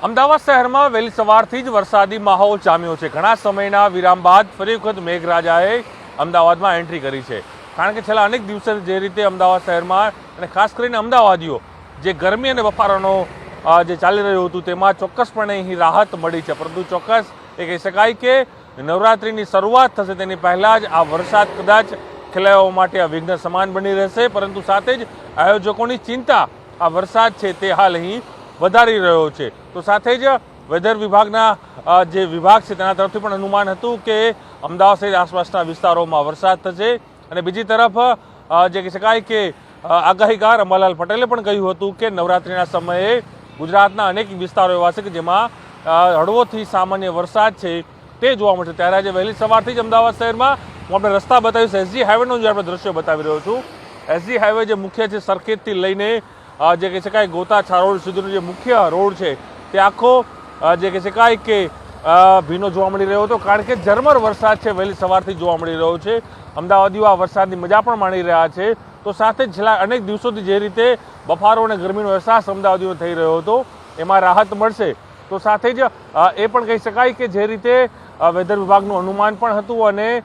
અમદાવાદ શહેરમાં વહેલી સવારથી જ વરસાદી માહોલ જામ્યો છે। ઘણા સમયના વિરામ બાદ ફરી વખત મેઘરાજાએ અમદાવાદમાં એન્ટ્રી કરી છે। કારણ કે છેલ્લા અનેક દિવસોથી જે રીતે અમદાવાદ શહેરમાં અને ખાસ કરીને અમદાવાદીઓ જે ગરમી અને બફારાનો જે ચાલી રહ્યું હતું તેમાં ચોક્કસપણે અહીં રાહત મળી છે। પરંતુ ચોક્કસ એ કહી શકાય કે નવરાત્રિની શરૂઆત થશે તેની પહેલાં જ આ વરસાદ કદાચ ખેલૈયાઓ માટે આ વિઘ્ન સમાન બની રહેશે। પરંતુ સાથે જ આયોજકોની ચિંતા આ વરસાદ છે તે હાલ અહીં વધારી રહ્યો છે। તો સાથે જ વેધર વિભાગના જે વિભાગ છે તેના તરફથી પણ અનુમાન હતું કે અમદાવાદ સહિત આસપાસના વિસ્તારોમાં વરસાદ થશે। અને બીજી તરફ જે કહી શકાય કે આગાહીકાર અંબાલાલ પટેલે પણ કહ્યું હતું કે નવરાત્રિના સમયે ગુજરાતના અનેક વિસ્તારો એવા છે કે જેમાં હળવોથી સામાન્ય વરસાદ છે તે જોવા મળશે। ત્યારે આજે વહેલી સવારથી જ અમદાવાદ શહેરમાં હું આપણે રસ્તા બતાવીશ। એસજી હાઈવેનું જે આપણે દ્રશ્યો બતાવી રહ્યો છું। એસજી હાઈવે જે મુખ્ય છે સરખેજથી લઈને જે કહી શકાય ગોતા છારોડ સુધીનો જે મુખ્ય રોડ છે તે આખો જે કહી શકાય કે ભીનો જોવા મળી રહ્યો હતો। કારણ કે ઝરમર વરસાદ છે વહેલી સવારથી જોવા મળી રહ્યો છે। અમદાવાદીઓ આ વરસાદની મજા પણ માણી રહ્યા છે। તો સાથે જ છેલ્લા અનેક દિવસોથી જે રીતે બફારો અને ગરમીનો અહેસાસ અમદાવાદીઓને થઈ રહ્યો હતો એમાં રાહત મળશે। તો સાથે જ એ પણ કહી શકાય કે જે રીતે વેધર વિભાગનું અનુમાન પણ હતું અને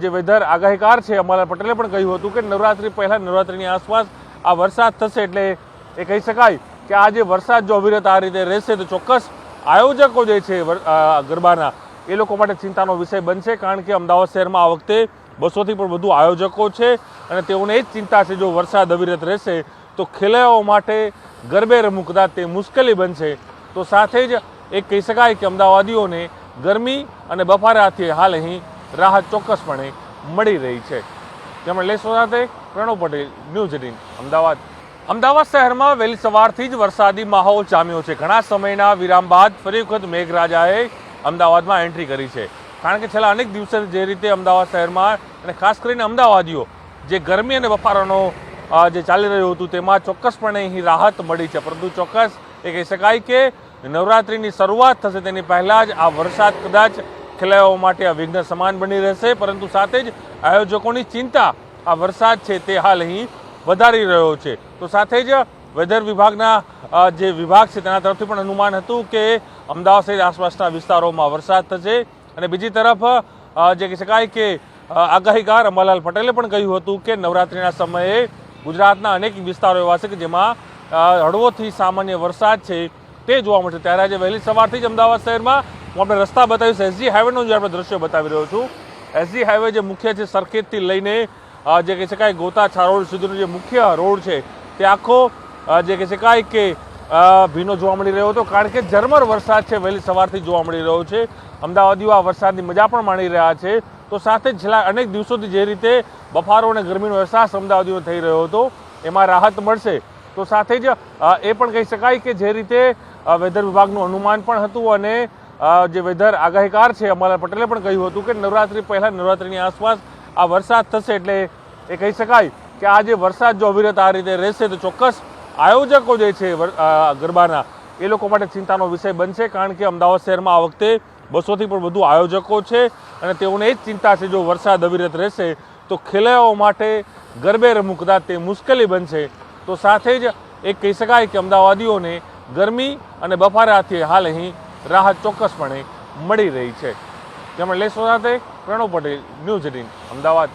જે વેધર આગાહીકાર છે અંબાલાલ પટેલે પણ કહ્યું હતું કે નવરાત્રિ પહેલાં નવરાત્રિની આસપાસ આ વરસાદ થશે। એટલે એ કહી શકાય કે આ જે વરસાદ જો અવિરત આ રીતે રહેશે તો ચોક્કસ આયોજકો જે છે ગરબાના એ લોકો માટે ચિંતાનો વિષય બનશે। કારણ કે અમદાવાદ શહેરમાં આ વખતે 200થી પણ વધુ આયોજકો છે અને તેઓને એ જ ચિંતા છે જો વરસાદ અવિરત રહેશે તો ખેલૈયાઓ માટે ગરબે રમવું કદાચ તે મુશ્કેલી બનશે। તો સાથે જ એ કહી શકાય કે અમદાવાદીઓને ગરમી અને બફારાથી હાલ અહીં રાહત ચોક્કસપણે મળી રહી છે। તેમણે લેશો સાથે પ્રણવ પટેલ, ન્યૂઝ 18 અમદાવાદ। અમદાવાદ શહેરમાં વહેલી સવારથી જ વરસાદી માહોલ જામ્યો છે। ઘણા સમયના વિરામ બાદ ફરી વખત મેઘરાજાએ અમદાવાદમાં એન્ટ્રી કરી છે। કારણ કે છેલ્લા અનેક દિવસોથી જે રીતે અમદાવાદ શહેરમાં અને ખાસ કરીને અમદાવાદીઓ જે ગરમી અને બફારાનો જે ચાલી રહ્યું હતું તેમાં ચોક્કસપણે અહીં રાહત મળી છે। પરંતુ ચોક્કસ એ કહી શકાય કે નવરાત્રિની શરૂઆત થશે તેની પહેલાં જ આ વરસાદ કદાચ ખેલૈયાઓ માટે આ વિઘ્ન સમાન બની રહેશે। પરંતુ સાથે જ આયોજકોની ચિંતા આ વરસાદ છે તે હાલ અહીં વધારી રહ્યો છે। તો સાથે જ વેધર વિભાગના જે વિભાગ છે તેના તરફથી પણ અનુમાન હતું કે અમદાવાદ સહિત આસપાસના વિસ્તારોમાં વરસાદ થશે। અને બીજી તરફ જે કહી શકાય કે આગાહીકાર અંબાલાલ પટેલે પણ કહ્યું હતું કે નવરાત્રિના સમયે ગુજરાતના અનેક વિસ્તારો એવા છે કે જેમાં હળવોથી સામાન્ય વરસાદ છે તે જોવા મળશે। ત્યારે આજે વહેલી સવારથી જ અમદાવાદ શહેરમાં હું આપણે રસ્તા બતાવીશ। એસજી હાઈવેનું જે આપણે દ્રશ્યો બતાવી રહ્યો છું। એસજી હાઈવે જે મુખ્ય છે સરખેજથી લઈને જે કહી શકાય ગોતા છારોડ સુધીનો જે મુખ્ય રોડ છે તે આખો જે કહી શકાય કે ભીનો જોવા મળી રહ્યો હતો। કારણ કે ઝરમર વરસાદ છે વહેલી સવારથી જોવા મળી રહ્યો છે। અમદાવાદીઓ આ વરસાદની મજા પણ માણી રહ્યા છે। તો સાથે જ છેલ્લા અનેક દિવસોથી જે રીતે બફારો અને ગરમીનો અહેસાસ અમદાવાદીઓને થઈ રહ્યો હતો એમાં રાહત મળશે। તો સાથે જ એ પણ કહી શકાય કે જે રીતે વેધર વિભાગનું અનુમાન પણ હતું અને જે વેધર આગાહીકાર છે અંબાલાલ પટેલે પણ કહ્યું હતું કે નવરાત્રિ પહેલાં નવરાત્રિની આસપાસ આ વરસાદ થશે। એટલે એ કહી શકાય કે આ જે વરસાદ જો અવિરત આ રીતે રહેશે તો ચોક્કસ આયોજકો જે છે ગરબાના એ લોકો માટે ચિંતાનો વિષય બનશે। કારણ કે અમદાવાદ શહેરમાં આ વખતે 200થી પણ વધુ આયોજકો છે અને તેઓને એ જ ચિંતા છે જો વરસાદ અવિરત રહેશે તો ખેલૈયાઓ માટે ગરબે રમવું કદાચ તે મુશ્કેલી બનશે। તો સાથે જ એ કહી શકાય કે અમદાવાદીઓને ગરમી અને બફારાથી હાલ અહીં રાહત ચોક્કસપણે મળી રહી છે। તેમણે લેશો સાથે પ્રણવ પટેલ, ન્યૂઝ 18 અમદાવાદ।